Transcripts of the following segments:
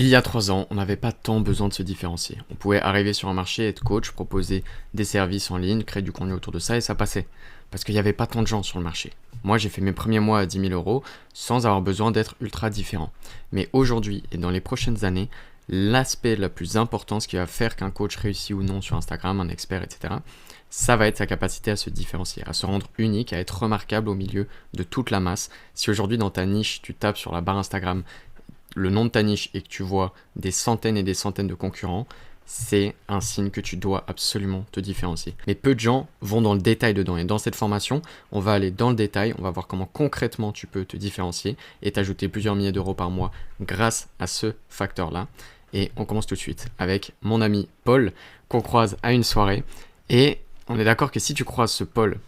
Il y a 3 ans, on n'avait pas tant besoin de se différencier. On pouvait arriver sur un marché, être coach, proposer des services en ligne, créer du contenu autour de ça et ça passait. Parce qu'il n'y avait pas tant de gens sur le marché. Moi, j'ai fait mes premiers mois à 10 000 euros sans avoir besoin d'être ultra différent. Mais aujourd'hui et dans les prochaines années, l'aspect le plus important, ce qui va faire qu'un coach réussit ou non sur Instagram, un expert, etc., ça va être sa capacité à se différencier, à se rendre unique, à être remarquable au milieu de toute la masse. Si aujourd'hui dans ta niche, tu tapes sur la barre Instagram le nom de ta niche et que tu vois des centaines et des centaines de concurrents, c'est un signe que tu dois absolument te différencier. Mais peu de gens vont dans le détail dedans. Et dans cette formation, on va aller dans le détail, on va voir comment concrètement tu peux te différencier et t'ajouter plusieurs milliers d'euros par mois grâce à ce facteur-là. Et on commence tout de suite avec mon ami Paul, qu'on croise à une soirée. Et on est d'accord que si tu croises ce Paul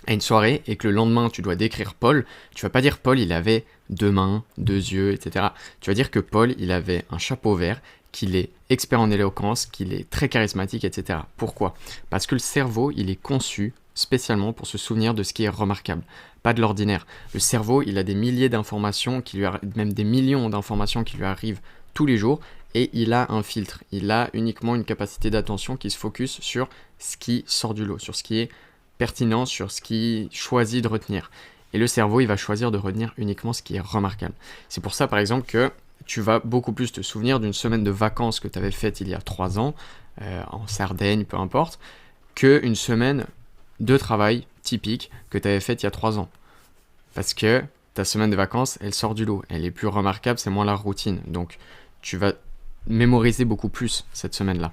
à une soirée et que le lendemain tu dois décrire Paul, tu vas pas dire Paul il avait 2 mains, 2 yeux, etc. Tu vas dire que Paul il avait un chapeau vert, qu'il est expert en éloquence, qu'il est très charismatique, etc. Pourquoi ? Parce que le cerveau il est conçu spécialement pour se souvenir de ce qui est remarquable, pas de l'ordinaire. Le cerveau il a des milliers d'informations, même des millions d'informations qui lui arrivent tous les jours et il a un filtre. Il a uniquement une capacité d'attention qui se focus sur ce qui sort du lot, sur ce qui est pertinent, sur ce qu'il choisit de retenir. Et le cerveau, il va choisir de retenir uniquement ce qui est remarquable. C'est pour ça, par exemple, que tu vas beaucoup plus te souvenir d'une semaine de vacances que tu avais faite il y a 3 ans, en Sardaigne, peu importe, qu'une semaine de travail typique que tu avais faite il y a 3 ans. Parce que ta semaine de vacances, elle sort du lot. Elle est plus remarquable, c'est moins la routine. Donc, tu vas mémoriser beaucoup plus cette semaine-là.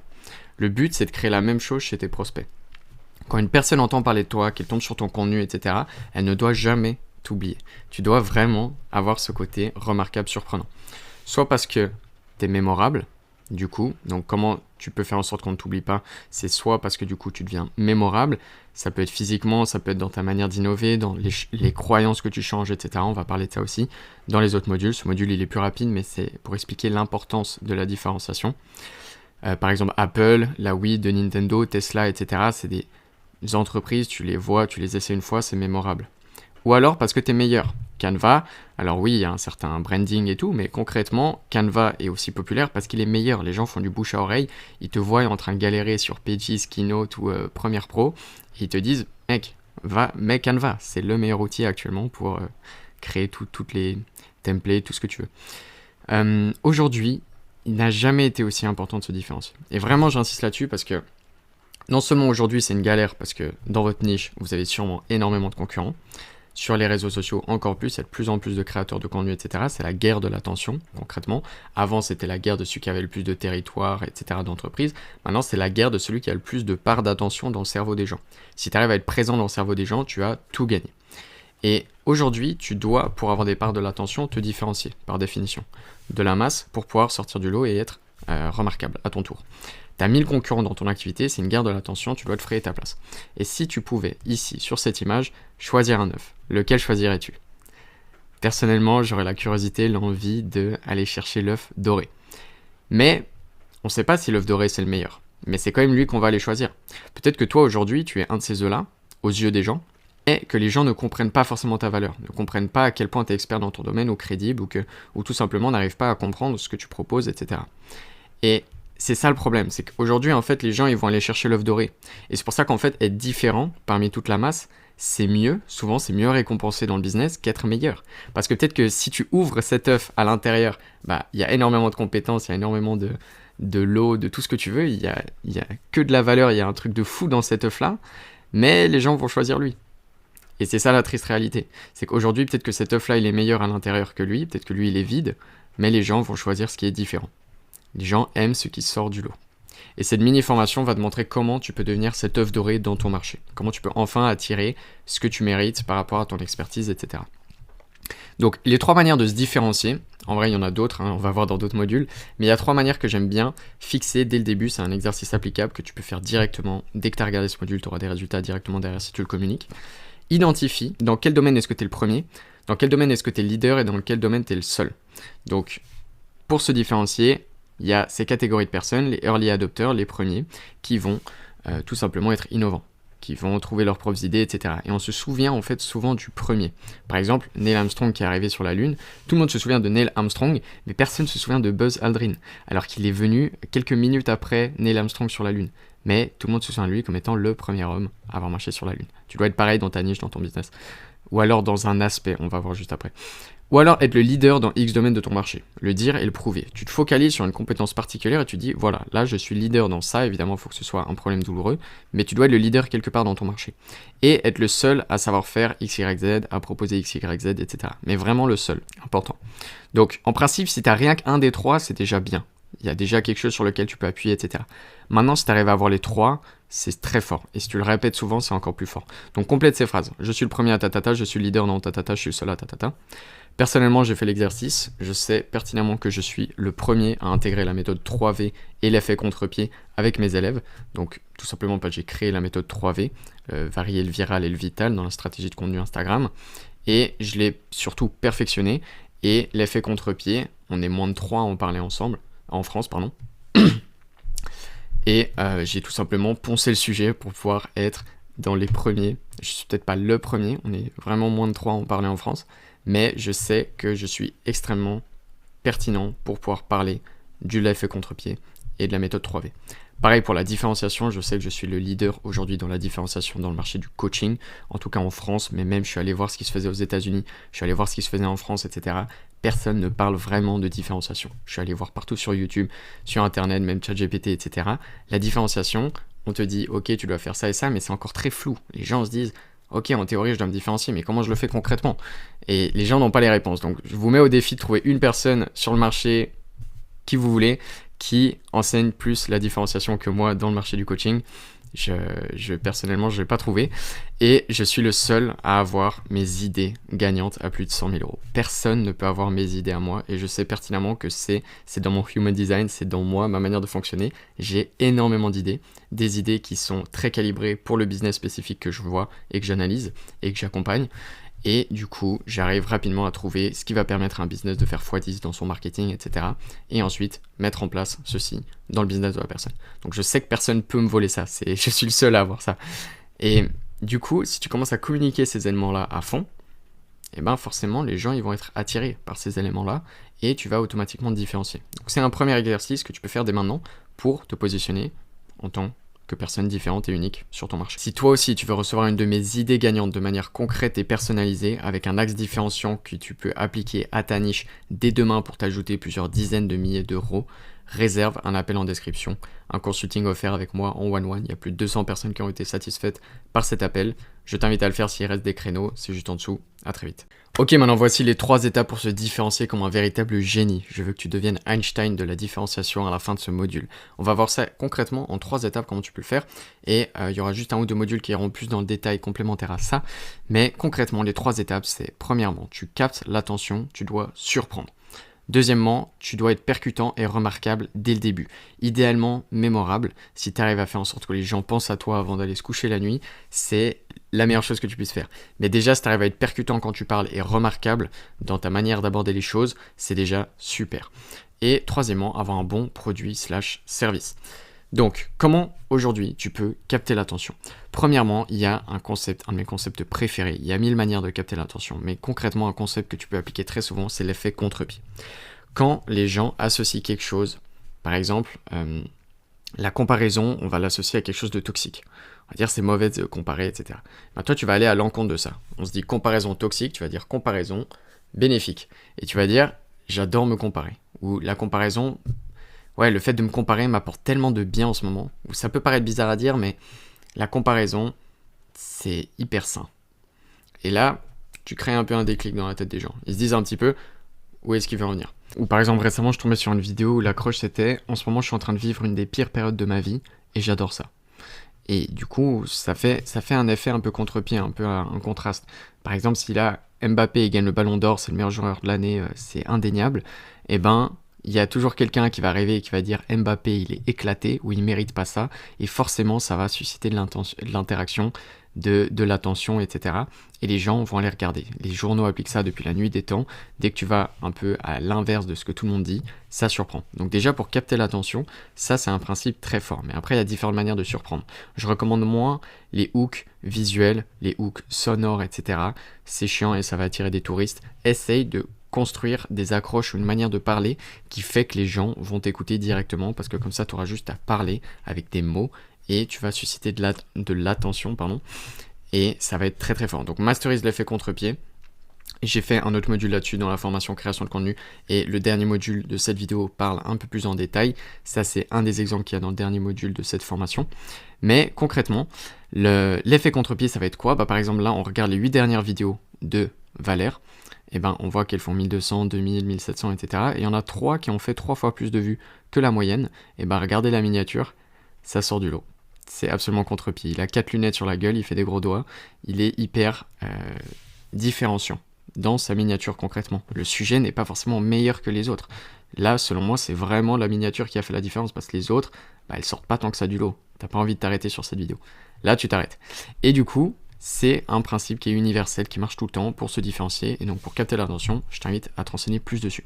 Le but, c'est de créer la même chose chez tes prospects. Quand une personne entend parler de toi, qu'elle tombe sur ton contenu, etc., elle ne doit jamais t'oublier. Tu dois vraiment avoir ce côté remarquable, surprenant. Soit parce que tu es mémorable, du coup, donc comment tu peux faire en sorte qu'on ne t'oublie pas, c'est soit parce que du coup tu deviens mémorable, ça peut être physiquement, ça peut être dans ta manière d'innover, dans les croyances que tu changes, etc. On va parler de ça aussi dans les autres modules. Ce module il est plus rapide, mais c'est pour expliquer l'importance de la différenciation. Par exemple, Apple, la Wii de Nintendo, Tesla, etc., c'est des entreprises, tu les vois, tu les essaies une fois, c'est mémorable. Ou alors parce que tu es meilleur. Canva, alors oui, il y a un certain branding et tout, mais concrètement, Canva est aussi populaire parce qu'il est meilleur. Les gens font du bouche à oreille, ils te voient en train de galérer sur Pages, Keynote ou Premiere Pro, et ils te disent, mec, mets Canva, c'est le meilleur outil actuellement pour créer toutes les templates, tout ce que tu veux. Aujourd'hui, il n'a jamais été aussi important de se différencier. Et vraiment, j'insiste là-dessus parce que non seulement aujourd'hui c'est une galère parce que dans votre niche vous avez sûrement énormément de concurrents, sur les réseaux sociaux encore plus, il y a de plus en plus de créateurs de contenu, etc. C'est la guerre de l'attention concrètement. Avant c'était la guerre de celui qui avait le plus de territoire, etc. d'entreprise. Maintenant c'est la guerre de celui qui a le plus de parts d'attention dans le cerveau des gens. Si tu arrives à être présent dans le cerveau des gens, tu as tout gagné. Et aujourd'hui tu dois, pour avoir des parts de l'attention, te différencier par définition de la masse pour pouvoir sortir du lot et être remarquable à ton tour. Tu as 1000 concurrents dans ton activité, c'est une guerre de l'attention, tu dois te frayer ta place. Et si tu pouvais, ici, sur cette image, choisir un œuf, lequel choisirais-tu ? Personnellement, j'aurais la curiosité, l'envie d'aller chercher l'œuf doré. Mais on ne sait pas si l'œuf doré c'est le meilleur. Mais c'est quand même lui qu'on va aller choisir. Peut-être que toi aujourd'hui, tu es un de ces œufs-là, aux yeux des gens, et que les gens ne comprennent pas forcément ta valeur, ne comprennent pas à quel point tu es expert dans ton domaine ou crédible, ou tout simplement n'arrivent pas à comprendre ce que tu proposes, etc. Et c'est ça le problème, c'est qu'aujourd'hui, en fait, les gens, ils vont aller chercher l'œuf doré. Et c'est pour ça qu'en fait, être différent parmi toute la masse, c'est mieux, souvent, c'est mieux récompensé dans le business qu'être meilleur. Parce que peut-être que si tu ouvres cet œuf à l'intérieur, il y a énormément de compétences, il y a énormément de lots, de tout ce que tu veux, il y a que de la valeur, il y a un truc de fou dans cet œuf-là, mais les gens vont choisir lui. Et c'est ça la triste réalité. C'est qu'aujourd'hui, peut-être que cet œuf-là, il est meilleur à l'intérieur que lui, peut-être que lui, il est vide, mais les gens vont choisir ce qui est différent. Les gens aiment ce qui sort du lot. Et cette mini-formation va te montrer comment tu peux devenir cet œuf doré dans ton marché. Comment tu peux enfin attirer ce que tu mérites par rapport à ton expertise, etc. Donc, les 3 manières de se différencier, en vrai, il y en a d'autres, on va voir dans d'autres modules, mais il y a 3 manières que j'aime bien fixer dès le début. C'est un exercice applicable que tu peux faire directement. Dès que tu as regardé ce module, tu auras des résultats directement derrière si tu le communiques. Identifie dans quel domaine est-ce que tu es le premier, dans quel domaine est-ce que tu es le leader et dans quel domaine tu es le seul. Donc, pour se différencier, il y a ces catégories de personnes, les early adopters, les premiers, qui vont tout simplement être innovants. qui vont trouver leurs propres idées, etc. Et on se souvient en fait souvent du premier. Par exemple, Neil Armstrong qui est arrivé sur la Lune, tout le monde se souvient de Neil Armstrong, mais personne ne se souvient de Buzz Aldrin, alors qu'il est venu quelques minutes après Neil Armstrong sur la Lune. Mais tout le monde se souvient de lui comme étant le premier homme à avoir marché sur la Lune. Tu dois être pareil dans ta niche, dans ton business. Ou alors dans un aspect, on va voir juste après. Ou alors être le leader dans X domaine de ton marché. Le dire et le prouver. Tu te focalises sur une compétence particulière et tu dis, voilà, là je suis leader dans ça, évidemment il faut que ce soit un problème douloureux, mais tu dois être le leader quelque part dans ton marché. Et être le seul à savoir faire X, Y, Z, à proposer X, Y, Z, etc. Mais vraiment le seul, important. Donc en principe, si tu n'as rien qu'un des trois, c'est déjà bien. Il y a déjà quelque chose sur lequel tu peux appuyer, etc. Maintenant, si tu arrives à avoir les trois, c'est très fort. Et si tu le répètes souvent, c'est encore plus fort. Donc complète ces phrases. Je suis le premier à tatata, je suis le leader dans tatata, je suis le seul à tatata. Personnellement, j'ai fait l'exercice. Je sais pertinemment que je suis le premier à intégrer la méthode 3V et l'effet contre-pied avec mes élèves. Donc tout simplement parce que j'ai créé la méthode 3V, varier le viral et le vital dans la stratégie de contenu Instagram. Et je l'ai surtout perfectionné. Et l'effet contre-pied, on est moins de 3 à en parler ensemble. En France, pardon. Et j'ai tout simplement poncé le sujet pour pouvoir être dans les premiers. Je suis peut-être pas le premier, on est vraiment moins de 3 à en parler en France, mais je sais que je suis extrêmement pertinent pour pouvoir parler du l'effet contre-pied et de la méthode 3V. Pareil pour la différenciation, je sais que je suis le leader aujourd'hui dans la différenciation dans le marché du coaching, en tout cas en France, mais même je suis allé voir ce qui se faisait aux États-Unis, je suis allé voir ce qui se faisait en France, etc. Personne ne parle vraiment de différenciation. Je suis allé voir partout sur YouTube, sur Internet, même ChatGPT, etc. La différenciation, on te dit, ok, tu dois faire ça et ça, mais c'est encore très flou. Les gens se disent, ok, en théorie, je dois me différencier, mais comment je le fais concrètement? Et les gens n'ont pas les réponses. Donc, je vous mets au défi de trouver une personne sur le marché qui vous voulez, qui enseigne plus la différenciation que moi dans le marché du coaching. Personnellement, je ne l'ai pas trouvé. Et je suis le seul à avoir mes idées gagnantes à plus de 100 000 euros. Personne ne peut avoir mes idées à moi. Et je sais pertinemment que c'est dans mon human design, c'est dans moi, ma manière de fonctionner. J'ai énormément d'idées. Des idées qui sont très calibrées pour le business spécifique que je vois et que j'analyse et que j'accompagne. Et du coup, j'arrive rapidement à trouver ce qui va permettre à un business de faire x10 dans son marketing, etc. Et ensuite, mettre en place ceci dans le business de la personne. Donc je sais que personne ne peut me voler ça. Je suis le seul à avoir ça. Et du coup, si tu commences à communiquer ces éléments-là à fond, eh ben forcément, les gens ils vont être attirés par ces éléments-là et tu vas automatiquement te différencier. Donc c'est un premier exercice que tu peux faire dès maintenant pour te positionner en tant que personne différente et unique sur ton marché. Si toi aussi tu veux recevoir une de mes idées gagnantes de manière concrète et personnalisée avec un axe différenciant que tu peux appliquer à ta niche dès demain pour t'ajouter plusieurs dizaines de milliers d'euros, réserve un appel en description, un consulting offert avec moi en one-one. Il y a plus de 200 personnes qui ont été satisfaites par cet appel. Je t'invite à le faire s'il reste des créneaux, c'est juste en dessous. À très vite. Ok, maintenant voici les 3 étapes pour se différencier comme un véritable génie. Je veux que tu deviennes Einstein de la différenciation à la fin de ce module. On va voir ça concrètement en 3 étapes, comment tu peux le faire. Et il y aura juste 1 ou 2 modules qui iront plus dans le détail complémentaire à ça. Mais concrètement, les 3 étapes, c'est premièrement, tu captes l'attention, tu dois surprendre. Deuxièmement, tu dois être percutant et remarquable dès le début. Idéalement mémorable. Si tu arrives à faire en sorte que les gens pensent à toi avant d'aller se coucher la nuit, c'est la meilleure chose que tu puisses faire. Mais déjà, si tu arrives à être percutant quand tu parles et remarquable dans ta manière d'aborder les choses, c'est déjà super. Et troisièmement, avoir un bon produit/service. Donc, comment aujourd'hui tu peux capter l'attention? Premièrement, il y a un concept, un de mes concepts préférés. Il y a 1000 manières de capter l'attention, mais concrètement, un concept que tu peux appliquer très souvent, c'est l'effet contre-pied. Quand les gens associent quelque chose, par exemple, la comparaison, on va l'associer à quelque chose de toxique. On va dire c'est mauvais de comparer, etc. Ben, toi, tu vas aller à l'encontre de ça. On se dit comparaison toxique, tu vas dire comparaison bénéfique. Et tu vas dire j'adore me comparer. Ou la comparaison... Ouais, le fait de me comparer m'apporte tellement de bien en ce moment. Ça peut paraître bizarre à dire, mais la comparaison, c'est hyper sain. Et là, tu crées un peu un déclic dans la tête des gens. Ils se disent un petit peu où est-ce qu'ils veulent en venir. Ou par exemple, récemment, je tombais sur une vidéo où l'accroche c'était « En ce moment, je suis en train de vivre une des pires périodes de ma vie et j'adore ça ». Et du coup, ça fait un effet un peu contre-pied, un peu un contraste. Par exemple, si là, Mbappé gagne le Ballon d'Or, c'est le meilleur joueur de l'année, c'est indéniable, et ben... il y a toujours quelqu'un qui va arriver et qui va dire Mbappé il est éclaté ou il mérite pas ça, et forcément ça va susciter de l'interaction, de l'attention, etc. Et les gens vont aller regarder. Les journaux appliquent ça depuis la nuit des temps. Dès que tu vas un peu à l'inverse de ce que tout le monde dit, ça surprend. Donc déjà pour capter l'attention, ça c'est un principe très fort. Mais après il y a différentes manières de surprendre. Je recommande moins les hooks visuels, les hooks sonores, etc. C'est chiant et ça va attirer des touristes. Essaye de construire des accroches ou une manière de parler qui fait que les gens vont t'écouter directement, parce que comme ça tu auras juste à parler avec des mots et tu vas susciter de l'attention, et ça va être très très fort. Donc masterise l'effet contre-pied. J'ai fait un autre module là-dessus dans la formation création de contenu, et le dernier module de cette vidéo parle un peu plus en détail. Ça c'est un des exemples qu'il y a dans le dernier module de cette formation. Mais concrètement, l'effet contre-pied ça va être quoi? Par exemple là on regarde les 8 dernières vidéos de Valère. Et on voit qu'elles font 1200, 2000, 1700, etc. Et il y en a 3 qui ont fait 3 fois plus de vues que la moyenne. Regardez la miniature, ça sort du lot. C'est absolument contre-pied. Il a 4 lunettes sur la gueule, il fait des gros doigts. Il est hyper différenciant dans sa miniature concrètement. Le sujet n'est pas forcément meilleur que les autres. Là, selon moi, c'est vraiment la miniature qui a fait la différence, parce que les autres, elles sortent pas tant que ça du lot. T'as pas envie de t'arrêter sur cette vidéo. Là, tu t'arrêtes. Et du coup, c'est un principe qui est universel, qui marche tout le temps pour se différencier. Et donc pour capter l'attention, je t'invite à te renseigner plus dessus.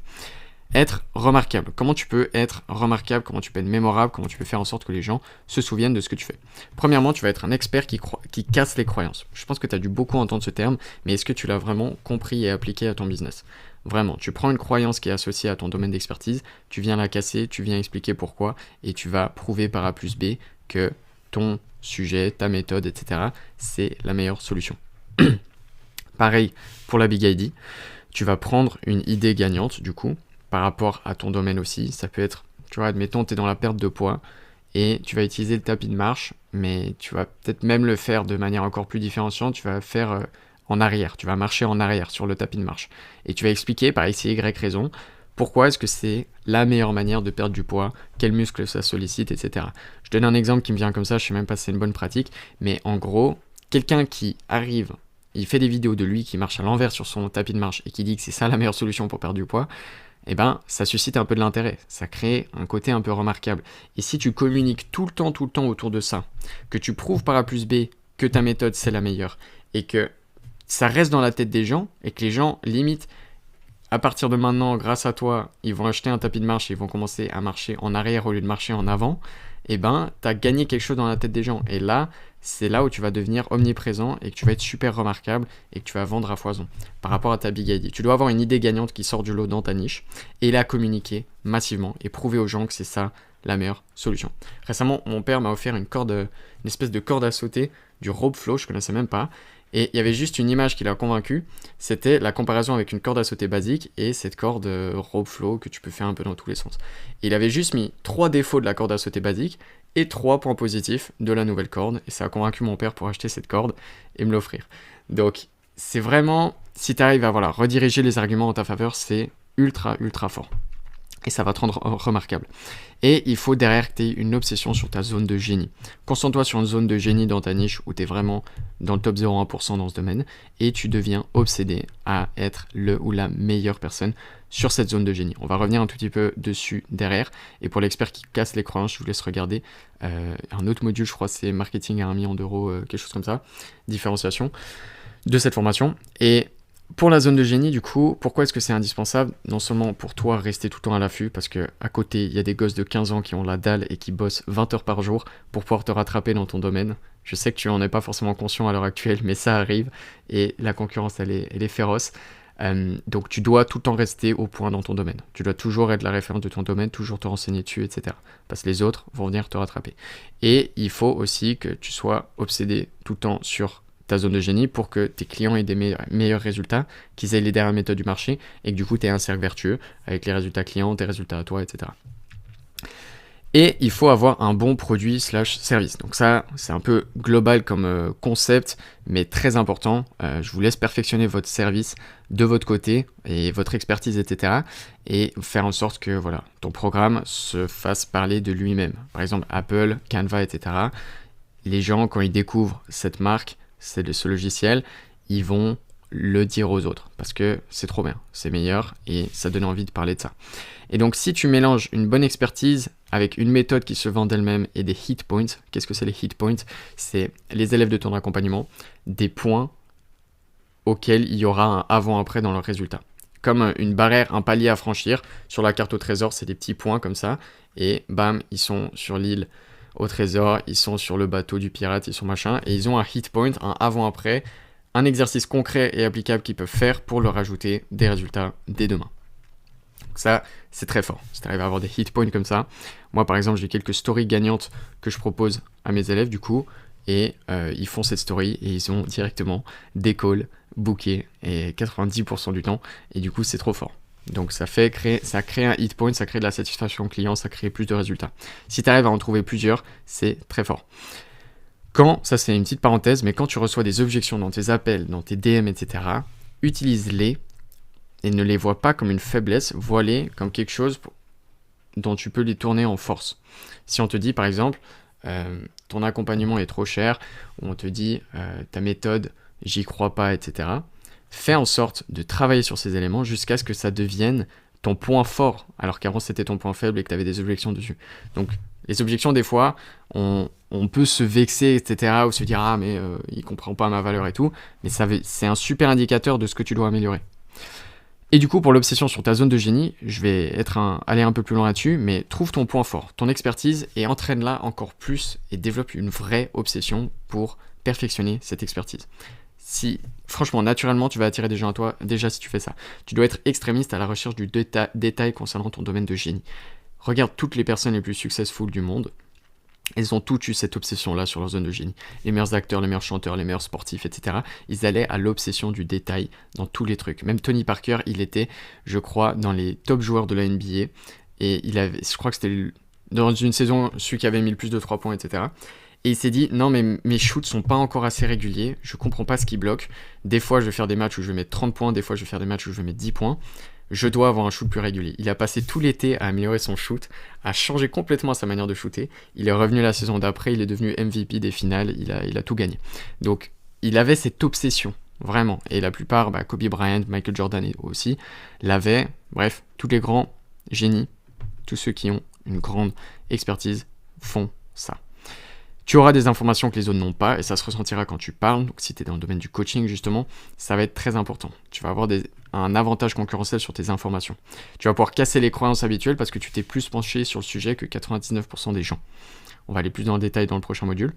Être remarquable. Comment tu peux être remarquable? Comment tu peux être mémorable? Comment tu peux faire en sorte que les gens se souviennent de ce que tu fais? Premièrement, tu vas être un expert qui casse les croyances. Je pense que tu as dû beaucoup entendre ce terme, mais est-ce que tu l'as vraiment compris et appliqué à ton business? Vraiment, tu prends une croyance qui est associée à ton domaine d'expertise, tu viens la casser, tu viens expliquer pourquoi, et tu vas prouver par A plus B que ton sujet, ta méthode, etc., c'est la meilleure solution. Pareil pour la Big ID, tu vas prendre une idée gagnante du coup, par rapport à ton domaine aussi. Ça peut être, tu vois, admettons, tu es dans la perte de poids et tu vas utiliser le tapis de marche, mais tu vas peut-être même le faire de manière encore plus différenciante. Tu vas faire en arrière, tu vas marcher en arrière sur le tapis de marche. Et tu vas expliquer par X et Y raison pourquoi est-ce que c'est la meilleure manière de perdre du poids, quels muscles ça sollicite, etc. Je donne un exemple qui me vient comme ça, je sais même pas si c'est une bonne pratique, mais en gros, quelqu'un qui arrive, il fait des vidéos de lui qui marche à l'envers sur son tapis de marche et qui dit que c'est ça la meilleure solution pour perdre du poids, ça suscite un peu de l'intérêt, ça crée un côté un peu remarquable. Et si tu communiques tout le temps autour de ça, que tu prouves par A plus B que ta méthode c'est la meilleure, et que ça reste dans la tête des gens, et que les gens, limite, à partir de maintenant, grâce à toi, ils vont acheter un tapis de marche et ils vont commencer à marcher en arrière au lieu de marcher en avant, tu as gagné quelque chose dans la tête des gens. Et là, c'est là où tu vas devenir omniprésent et que tu vas être super remarquable et que tu vas vendre à foison par rapport à ta Big ID. Tu dois avoir une idée gagnante qui sort du lot dans ta niche et la communiquer massivement et prouver aux gens que c'est ça la meilleure solution. Récemment, mon père m'a offert une espèce de corde à sauter du rope flow, je connaissais même pas. Et il y avait juste une image qui l'a convaincu, c'était la comparaison avec une corde à sauter basique et cette corde rope flow que tu peux faire un peu dans tous les sens. Et il avait juste mis 3 défauts de la corde à sauter basique et 3 points positifs de la nouvelle corde, et ça a convaincu mon père pour acheter cette corde et me l'offrir. Donc c'est vraiment, si tu arrives à rediriger les arguments en ta faveur, c'est ultra fort. Et ça va te rendre remarquable. Et il faut derrière que tu aies une obsession sur ta zone de génie. Concentre-toi sur une zone de génie dans ta niche où tu es vraiment dans le top 0,1% dans ce domaine et tu deviens obsédé à être le ou la meilleure personne sur cette zone de génie. On va revenir un tout petit peu dessus derrière. Et pour l'expert qui casse les croyances, je vous laisse regarder un autre module, je crois c'est marketing à 1 million d'euros, quelque chose comme ça, différenciation de cette formation. Et pour la zone de génie, du coup, pourquoi est-ce que c'est indispensable? Non seulement pour toi, rester tout le temps à l'affût, parce que à côté, il y a des gosses de 15 ans qui ont la dalle et qui bossent 20 heures par jour pour pouvoir te rattraper dans ton domaine. Je sais que tu en es pas forcément conscient à l'heure actuelle, mais ça arrive, et la concurrence, elle est féroce. Donc tu dois tout le temps rester au point dans ton domaine. Tu dois toujours être la référence de ton domaine, toujours te renseigner dessus, etc. Parce que les autres vont venir te rattraper. Et il faut aussi que tu sois obsédé tout le temps sur ta zone de génie pour que tes clients aient des meilleurs résultats, qu'ils aient les dernières méthodes du marché et que du coup tu aies un cercle vertueux avec les résultats clients, tes résultats à toi, etc. Et il faut avoir un bon produit / service. Donc ça, c'est un peu global comme concept, mais très important. Je vous laisse perfectionner votre service de votre côté et votre expertise, etc. Et faire en sorte que ton programme se fasse parler de lui-même. Par exemple, Apple, Canva, etc. Les gens, quand ils découvrent cette marque, ce logiciel, ils vont le dire aux autres parce que c'est trop bien, c'est meilleur et ça donne envie de parler de ça. Et donc, si tu mélanges une bonne expertise avec une méthode qui se vend d'elle-même et des hit points, qu'est-ce que c'est les hit points? C'est les élèves de ton accompagnement, des points auxquels il y aura un avant-après dans leurs résultats. Comme une barrière, un palier à franchir. Sur la carte au trésor, c'est des petits points comme ça. Et bam, ils sont sur l'île au trésor, ils sont sur le bateau du pirate, ils sont machin. Et ils ont un hit point, un avant-après, un exercice concret et applicable qu'ils peuvent faire pour leur ajouter des résultats dès demain. Donc ça, c'est très fort. Si tu arrives à avoir des hit points comme ça. Moi, par exemple, j'ai quelques stories gagnantes que je propose à mes élèves, du coup. Et ils font cette story et ils ont directement des calls bookés et 90% du temps. Et du coup, c'est trop fort. Donc ça crée un hit point, ça crée de la satisfaction client, ça crée plus de résultats. Si tu arrives à en trouver plusieurs, c'est très fort. Ça c'est une petite parenthèse, mais quand tu reçois des objections dans tes appels, dans tes DM, etc., utilise-les et ne les vois pas comme une faiblesse, vois-les comme quelque chose dont tu peux les tourner en force. Si on te dit par exemple, ton accompagnement est trop cher, ou on te dit ta méthode, j'y crois pas, etc., fais en sorte de travailler sur ces éléments jusqu'à ce que ça devienne ton point fort, alors qu'avant c'était ton point faible et que tu avais des objections dessus. Donc les objections, des fois, on peut se vexer, etc., ou se dire « Ah, mais il comprend pas ma valeur et tout », mais c'est un super indicateur de ce que tu dois améliorer. Et du coup, pour l'obsession sur ta zone de génie, je vais aller un peu plus loin là-dessus, mais trouve ton point fort, ton expertise, et entraîne-la encore plus et développe une vraie obsession pour perfectionner cette expertise. Franchement, naturellement, tu vas attirer des gens à toi, déjà si tu fais ça. Tu dois être extrémiste à la recherche du détail concernant ton domaine de génie. Regarde toutes les personnes les plus successful du monde. Ils ont tous eu cette obsession-là sur leur zone de génie. Les meilleurs acteurs, les meilleurs chanteurs, les meilleurs sportifs, etc. Ils allaient à l'obsession du détail dans tous les trucs. Même Tony Parker, il était, je crois, dans les top joueurs de la NBA. Et je crois que c'était dans une saison, celui qui avait mis le plus de 3 points, etc. Et il s'est dit, non mais mes shoots sont pas encore assez réguliers, je comprends pas ce qui bloque. Des fois je vais faire des matchs où je vais mettre 30 points, des fois je vais faire des matchs où je vais mettre 10 points. Je dois avoir un shoot plus régulier. Il a passé tout l'été à améliorer son shoot, à changer complètement sa manière de shooter. Il est revenu la saison d'après, il est devenu MVP des finales, il a tout gagné. Donc il avait cette obsession, vraiment. Et la plupart, Kobe Bryant, Michael Jordan aussi, l'avaient. Bref, tous les grands génies, tous ceux qui ont une grande expertise font ça. Tu auras des informations que les autres n'ont pas et ça se ressentira quand tu parles. Donc si tu es dans le domaine du coaching justement, ça va être très important. Tu vas avoir un avantage concurrentiel sur tes informations. Tu vas pouvoir casser les croyances habituelles parce que tu t'es plus penché sur le sujet que 99% des gens. On va aller plus dans le détail dans le prochain module.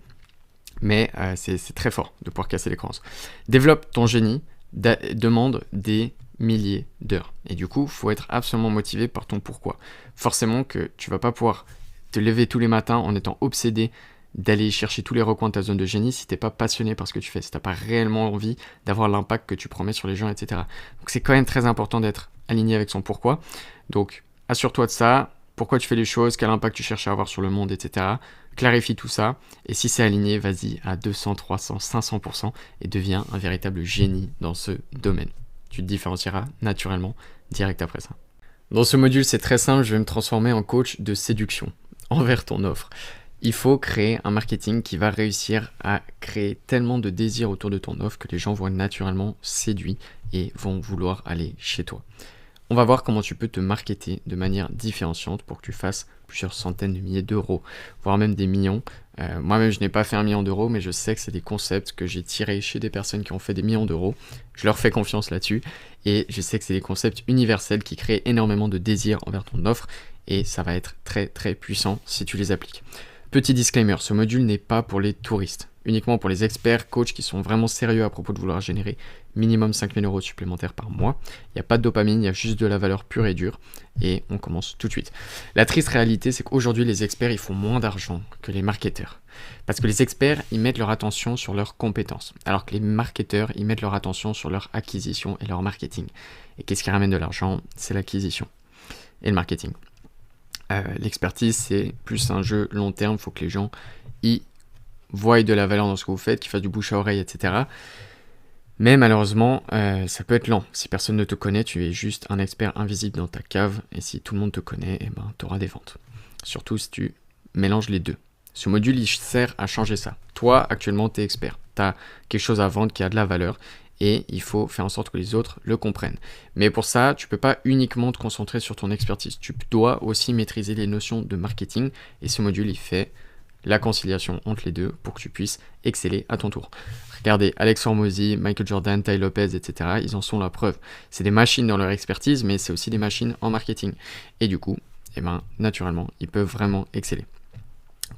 Mais c'est très fort de pouvoir casser les croyances. Développe ton génie, demande des milliers d'heures. Et du coup, il faut être absolument motivé par ton pourquoi. Forcément que tu vas pas pouvoir te lever tous les matins en étant obsédé d'aller chercher tous les recoins de ta zone de génie si t'es pas passionné par ce que tu fais, si t'as pas réellement envie d'avoir l'impact que tu promets sur les gens, etc. Donc c'est quand même très important d'être aligné avec son pourquoi. Donc assure-toi de ça, pourquoi tu fais les choses, quel impact tu cherches à avoir sur le monde, etc. Clarifie tout ça, et si c'est aligné, vas-y à 200, 300, 500% et deviens un véritable génie dans ce domaine. Tu te différencieras naturellement direct après ça. Dans ce module, c'est très simple, je vais me transformer en coach de séduction envers ton offre. Il faut créer un marketing qui va réussir à créer tellement de désir autour de ton offre que les gens vont être naturellement séduits et vont vouloir aller chez toi. On va voir comment tu peux te marketer de manière différenciante pour que tu fasses plusieurs centaines de milliers d'euros, voire même des millions. Moi-même, je n'ai pas fait 1 million d'euros, mais je sais que c'est des concepts que j'ai tirés chez des personnes qui ont fait des millions d'euros. Je leur fais confiance là-dessus et je sais que c'est des concepts universels qui créent énormément de désir envers ton offre et ça va être très très puissant si tu les appliques. Petit disclaimer, ce module n'est pas pour les touristes, uniquement pour les experts, coachs qui sont vraiment sérieux à propos de vouloir générer minimum 5 000 euros supplémentaires par mois. Il n'y a pas de dopamine, il y a juste de la valeur pure et dure. Et on commence tout de suite. La triste réalité, c'est qu'aujourd'hui, les experts, ils font moins d'argent que les marketeurs. Parce que les experts, ils mettent leur attention sur leurs compétences, alors que les marketeurs, ils mettent leur attention sur leur acquisition et leur marketing. Et qu'est-ce qui ramène de l'argent? C'est l'acquisition et le marketing. L'expertise, c'est plus un jeu long terme, il faut que les gens y voient de la valeur dans ce que vous faites, qu'ils fassent du bouche à oreille, etc. Mais malheureusement, ça peut être lent. Si personne ne te connaît, tu es juste un expert invisible dans ta cave, et si tout le monde te connaît, tu auras des ventes. Surtout si tu mélanges les deux. Ce module, il sert à changer ça. Toi, actuellement, tu es expert. Tu as quelque chose à vendre qui a de la valeur, et il faut faire en sorte que les autres le comprennent. Mais pour ça, tu peux pas uniquement te concentrer sur ton expertise. Tu dois aussi maîtriser les notions de marketing et ce module, il fait la conciliation entre les deux pour que tu puisses exceller à ton tour. Regardez, Alex Hormozy, Michael Jordan, Tai Lopez, etc. Ils en sont la preuve. C'est des machines dans leur expertise, mais c'est aussi des machines en marketing. Et du coup, naturellement, ils peuvent vraiment exceller.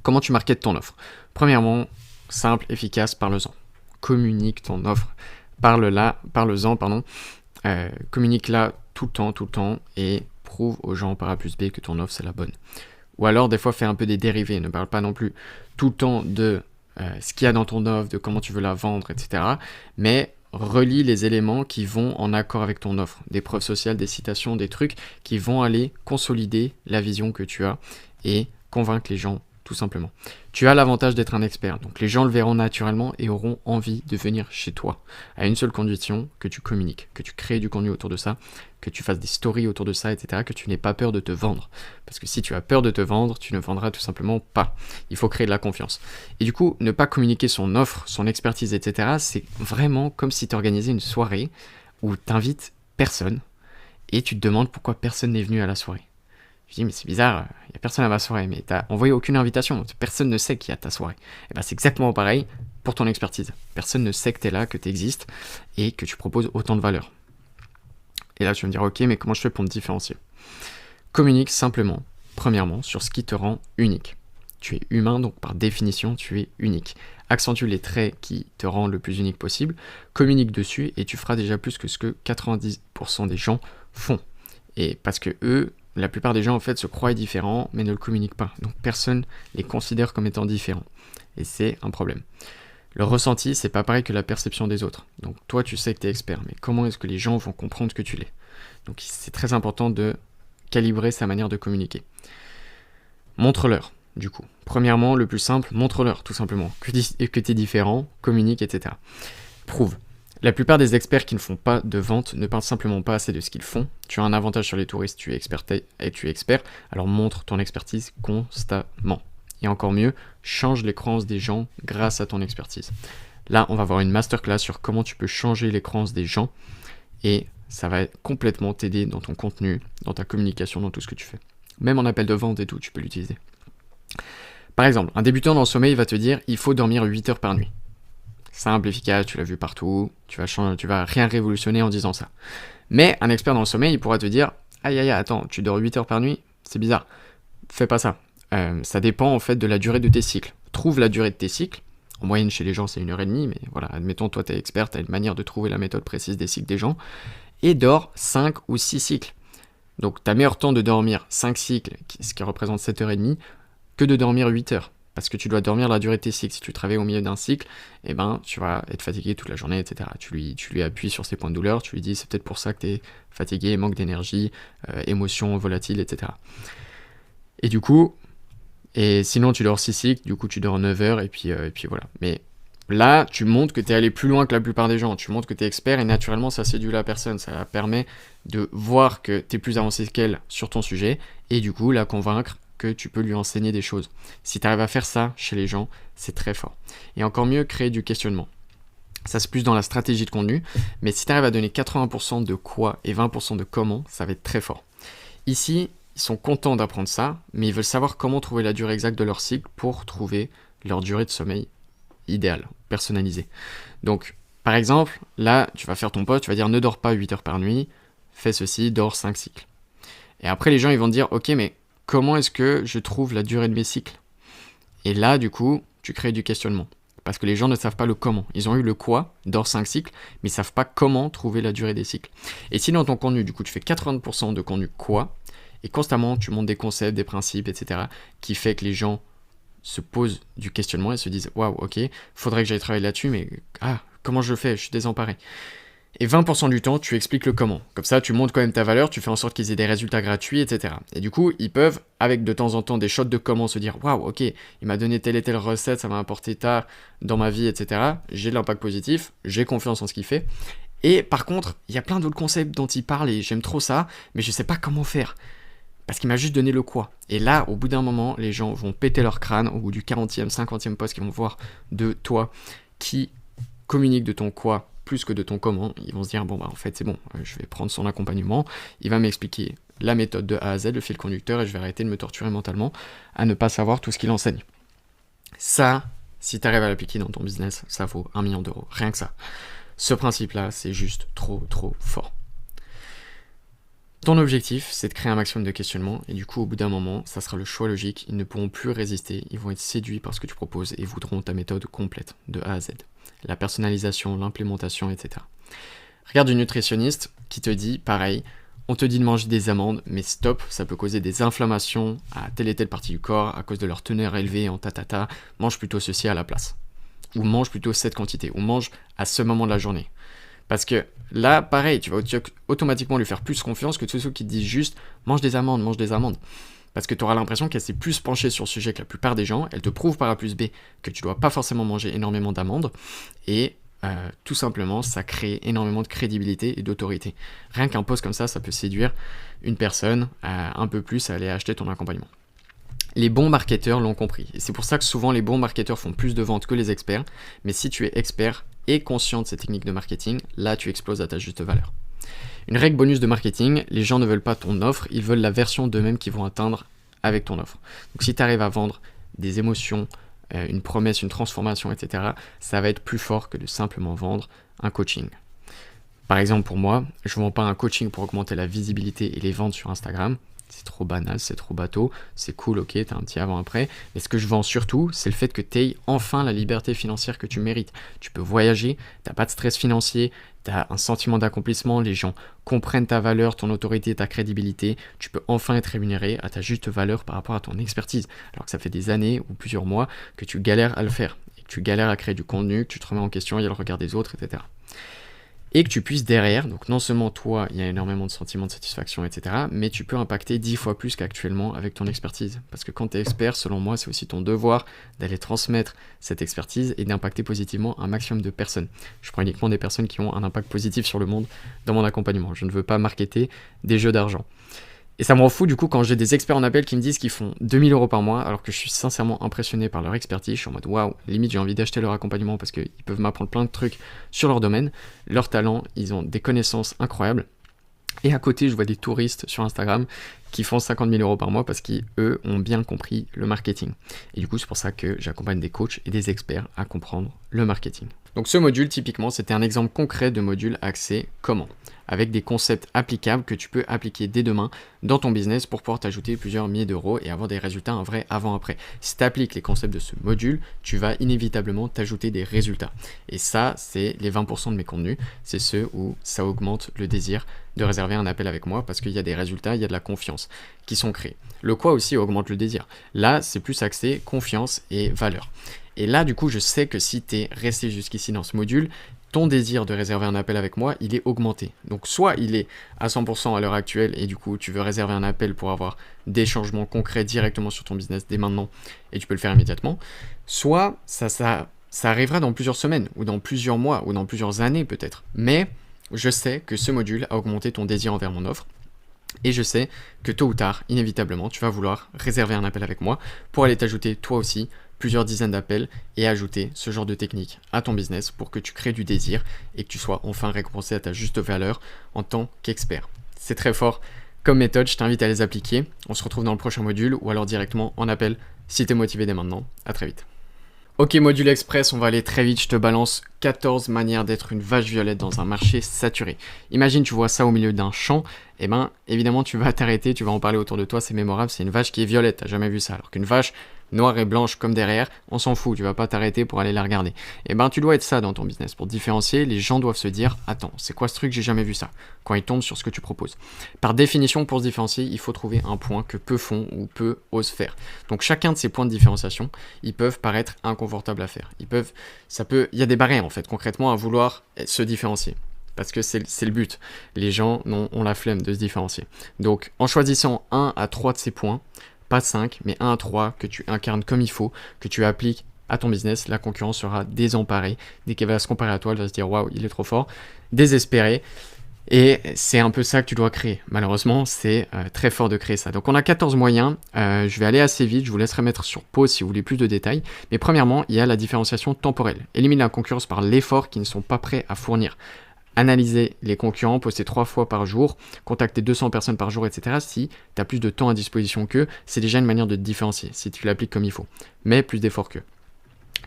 Comment tu marketes ton offre? Premièrement, simple, efficace, parle-en. Communique ton offre. Parle-en, communique-la tout le temps, et prouve aux gens par A plus B que ton offre, c'est la bonne. Ou alors, des fois, fais un peu des dérivés. Ne parle pas non plus tout le temps de ce qu'il y a dans ton offre, de comment tu veux la vendre, etc. Mais relie les éléments qui vont en accord avec ton offre. Des preuves sociales, des citations, des trucs qui vont aller consolider la vision que tu as et convaincre les gens, tout simplement. Tu as l'avantage d'être un expert, donc les gens le verront naturellement et auront envie de venir chez toi, à une seule condition, que tu communiques, que tu crées du contenu autour de ça, que tu fasses des stories autour de ça, etc., que tu n'aies pas peur de te vendre. Parce que si tu as peur de te vendre, tu ne vendras tout simplement pas. Il faut créer de la confiance. Et du coup, ne pas communiquer son offre, son expertise, etc., c'est vraiment comme si tu organisais une soirée où tu invites personne et tu te demandes pourquoi personne n'est venu à la soirée. Je dis, mais c'est bizarre, il n'y a personne à ma soirée, mais tu n'as envoyé aucune invitation, personne ne sait qu'il y a ta soirée. Et c'est exactement pareil pour ton expertise. Personne ne sait que tu es là, que tu existes, et que tu proposes autant de valeur. Et là, tu vas me dire, ok, mais comment je fais pour me différencier? Communique simplement, premièrement, sur ce qui te rend unique. Tu es humain, donc par définition, tu es unique. Accentue les traits qui te rendent le plus unique possible, communique dessus, et tu feras déjà plus que ce que 90% des gens font. Et parce que eux, la plupart des gens en fait se croient différents mais ne le communiquent pas. Donc personne les considère comme étant différents. Et c'est un problème. Le ressenti, c'est pas pareil que la perception des autres. Donc toi, tu sais que tu es expert, mais comment est-ce que les gens vont comprendre que tu l'es? Donc c'est très important de calibrer sa manière de communiquer. Montre-leur, du coup. Premièrement, le plus simple, montre-leur tout simplement que tu es différent, communique, etc. Prouve. La plupart des experts qui ne font pas de vente ne parlent simplement pas assez de ce qu'ils font. Tu as un avantage sur les touristes, tu es expert, alors montre ton expertise constamment. Et encore mieux, change les croyances des gens grâce à ton expertise. Là, on va voir une masterclass sur comment tu peux changer les croyances des gens et ça va complètement t'aider dans ton contenu, dans ta communication, dans tout ce que tu fais. Même en appel de vente et tout, tu peux l'utiliser. Par exemple, un débutant dans le sommeil va te dire « il faut dormir 8 heures par nuit ». Simple, efficace, tu l'as vu partout, tu vas rien révolutionner en disant ça. Mais un expert dans le sommeil, il pourra te dire « aïe, attends, tu dors 8 heures par nuit, c'est bizarre, fais pas ça. Ça dépend en fait de la durée de tes cycles. Trouve la durée de tes cycles. En moyenne, chez les gens, c'est 1h30, mais voilà, admettons, toi, t'es expert, t'as une manière de trouver la méthode précise des cycles des gens, et dors 5 ou 6 cycles. Donc, t'as meilleur temps de dormir 5 cycles, ce qui représente 7h30, que de dormir 8 heures. Parce que tu dois dormir la durée de tes cycles. Si tu travailles au milieu d'un cycle, tu vas être fatigué toute la journée, etc. Tu lui appuies sur ses points de douleur, tu lui dis c'est peut-être pour ça que tu es fatigué, manque d'énergie, émotions volatiles, etc. Et du coup, sinon tu dors 6 cycles, du coup tu dors 9 heures, et puis voilà. Mais là, tu montres que tu es allé plus loin que la plupart des gens. Tu montres que tu es expert, et naturellement, ça séduit la personne. Ça permet de voir que tu es plus avancé qu'elle sur ton sujet, et du coup, la convaincre que tu peux lui enseigner des choses. Si tu arrives à faire ça chez les gens, c'est très fort. Et encore mieux, créer du questionnement. Ça, c'est plus dans la stratégie de contenu, mais si tu arrives à donner 80% de quoi et 20% de comment, ça va être très fort. Ici, ils sont contents d'apprendre ça, mais ils veulent savoir comment trouver la durée exacte de leur cycle pour trouver leur durée de sommeil idéale, personnalisée. Donc, par exemple, là, tu vas faire ton post, tu vas dire ne dors pas 8 heures par nuit, fais ceci, dors 5 cycles. Et après, les gens, ils vont te dire, ok, mais comment est-ce que je trouve la durée de mes cycles? Et là, du coup, tu crées du questionnement. Parce que les gens ne savent pas le comment. Ils ont eu le quoi, dors 5 cycles, mais ils ne savent pas comment trouver la durée des cycles. Et si dans ton contenu, du coup, tu fais 80% de contenu quoi, et constamment, tu montes des concepts, des principes, etc., qui fait que les gens se posent du questionnement et se disent « Waouh, ok, faudrait que j'aille travailler là-dessus, mais comment je le fais? Je suis désemparé. » Et 20% du temps, tu expliques le comment. Comme ça, tu montres quand même ta valeur, tu fais en sorte qu'ils aient des résultats gratuits, etc. Et du coup, ils peuvent, avec de temps en temps des shots de comment, se dire « Waouh, ok, il m'a donné telle et telle recette, ça m'a apporté tard dans ma vie, etc. J'ai de l'impact positif, j'ai confiance en ce qu'il fait. » Et par contre, il y a plein d'autres concepts dont il parle et j'aime trop ça, mais je sais pas comment faire. Parce qu'il m'a juste donné le quoi. Et là, au bout d'un moment, les gens vont péter leur crâne, au bout du 40e, 50e post qu'ils vont voir de toi, qui communique de ton quoi plus que de ton comment. Ils vont se dire, bon, bah en fait, c'est bon, je vais prendre son accompagnement, il va m'expliquer la méthode de A à Z, le fil conducteur, et je vais arrêter de me torturer mentalement à ne pas savoir tout ce qu'il enseigne. Ça, si tu arrives à l'appliquer dans ton business, ça vaut 1 million d'euros, rien que ça. Ce principe-là, c'est juste trop fort. Ton objectif, c'est de créer un maximum de questionnements, et du coup, au bout d'un moment, ça sera le choix logique, ils ne pourront plus résister, ils vont être séduits par ce que tu proposes et voudront ta méthode complète, de A à Z. La personnalisation, l'implémentation, etc. Regarde une nutritionniste qui te dit, pareil, on te dit de manger des amandes, mais stop, ça peut causer des inflammations à telle et telle partie du corps, à cause de leur teneur élevée en tatata, mange plutôt ceci à la place. Ou mange plutôt cette quantité, ou mange à ce moment de la journée. Parce que là, pareil, tu vas automatiquement lui faire plus confiance que tous ceux qui te disent juste « mange des amandes, mange des amandes ». Parce que tu auras l'impression qu'elle s'est plus penchée sur le sujet que la plupart des gens, elle te prouve par A plus B que tu ne dois pas forcément manger énormément d'amandes, et tout simplement, ça crée énormément de crédibilité et d'autorité. Rien qu'un post comme ça peut séduire une personne un peu plus à aller acheter ton accompagnement. Les bons marketeurs l'ont compris, et c'est pour ça que souvent les bons marketeurs font plus de ventes que les experts, mais si tu es expert et conscient de ces techniques de marketing, là tu exploses à ta juste valeur. Une règle bonus de marketing, les gens ne veulent pas ton offre, ils veulent la version d'eux-mêmes qu'ils vont atteindre avec ton offre. Donc si tu arrives à vendre des émotions, une promesse, une transformation, etc., ça va être plus fort que de simplement vendre un coaching. Par exemple pour moi, je ne vends pas un coaching pour augmenter la visibilité et les ventes sur Instagram. C'est trop banal, c'est trop bateau, c'est cool, ok, t'as un petit avant-après. Mais ce que je vends surtout, c'est le fait que tu aies enfin la liberté financière que tu mérites. Tu peux voyager, t'as pas de stress financier, t'as un sentiment d'accomplissement, les gens comprennent ta valeur, ton autorité, ta crédibilité. Tu peux enfin être rémunéré à ta juste valeur par rapport à ton expertise. Alors que ça fait des années ou plusieurs mois que tu galères à le faire. Et que tu galères à créer du contenu, que tu te remets en question, il y a le regard des autres, etc. Et que tu puisses derrière, donc non seulement toi, il y a énormément de sentiments de satisfaction, etc., mais tu peux impacter 10 fois plus qu'actuellement avec ton expertise. Parce que quand tu es expert, selon moi, c'est aussi ton devoir d'aller transmettre cette expertise et d'impacter positivement un maximum de personnes. Je prends uniquement des personnes qui ont un impact positif sur le monde dans mon accompagnement. Je ne veux pas marketer des jeux d'argent. Et ça me rend fou du coup quand j'ai des experts en appel qui me disent qu'ils font 2000 € par mois alors que je suis sincèrement impressionné par leur expertise. Je suis en mode waouh, limite j'ai envie d'acheter leur accompagnement parce qu'ils peuvent m'apprendre plein de trucs sur leur domaine, leur talent, ils ont des connaissances incroyables. Et à côté, je vois des touristes sur Instagram qui font 50 000 € par mois parce qu'eux ont bien compris le marketing. Et du coup, c'est pour ça que j'accompagne des coachs et des experts à comprendre le marketing. Donc ce module, typiquement, c'était un exemple concret de module axé comment, avec des concepts applicables que tu peux appliquer dès demain dans ton business pour pouvoir t'ajouter plusieurs milliers d'euros et avoir des résultats, un vrai avant-après. Si tu appliques les concepts de ce module, tu vas inévitablement t'ajouter des résultats. Et ça, c'est les 20% de mes contenus, c'est ceux où ça augmente le désir de réserver un appel avec moi parce qu'il y a des résultats, il y a de la confiance qui sont créés. Le quoi aussi augmente le désir. Là, c'est plus axé confiance et valeur. Et là, du coup, je sais que si tu es resté jusqu'ici dans ce module, ton désir de réserver un appel avec moi, il est augmenté. Donc soit il est à 100% à l'heure actuelle et du coup, tu veux réserver un appel pour avoir des changements concrets directement sur ton business dès maintenant et tu peux le faire immédiatement. Soit ça arrivera dans plusieurs semaines ou dans plusieurs mois ou dans plusieurs années peut-être. Mais je sais que ce module a augmenté ton désir envers mon offre. Et je sais que tôt ou tard, inévitablement, tu vas vouloir réserver un appel avec moi pour aller t'ajouter toi aussi plusieurs dizaines d'appels et ajouter ce genre de technique à ton business pour que tu crées du désir et que tu sois enfin récompensé à ta juste valeur en tant qu'expert. C'est très fort comme méthode, je t'invite à les appliquer. On se retrouve dans le prochain module ou alors directement en appel si tu es motivé dès maintenant. À très vite. Ok, module express, on va aller très vite, je te balance 14 manières d'être une vache violette dans un marché saturé. Imagine, tu vois ça au milieu d'un champ, et ben évidemment tu vas t'arrêter, tu vas en parler autour de toi, c'est mémorable, c'est une vache qui est violette, t'as jamais vu ça, alors qu'une vache noire et blanche comme derrière, on s'en fout, tu vas pas t'arrêter pour aller la regarder. Et ben tu dois être ça dans ton business, pour différencier, les gens doivent se dire, attends, c'est quoi ce truc, j'ai jamais vu ça, quand ils tombent sur ce que tu proposes. Par définition, pour se différencier, il faut trouver un point que peu font ou peu osent faire. Donc chacun de ces points de différenciation, ils peuvent paraître inconfortables à faire. Il y a des barrières en fait, concrètement, à vouloir se différencier. Parce que c'est le but. Les gens ont la flemme de se différencier. Donc, en choisissant 1 à 3 de ces points, pas 5, mais 1 à 3 que tu incarnes comme il faut, que tu appliques à ton business, la concurrence sera désemparée. Dès qu'elle va se comparer à toi, elle va se dire « Waouh, il est trop fort », désespérée. Et c'est un peu ça que tu dois créer. Malheureusement, c'est très fort de créer ça. Donc on a 14 moyens. Je vais aller assez vite. Je vous laisserai mettre sur pause si vous voulez plus de détails. Mais premièrement, il y a la différenciation temporelle. Élimine la concurrence par l'effort qu'ils ne sont pas prêts à fournir. Analyser les concurrents, poster 3 fois par jour, contacter 200 personnes par jour, etc. Si tu as plus de temps à disposition qu'eux, c'est déjà une manière de te différencier, si tu l'appliques comme il faut. Mais plus d'efforts qu'eux.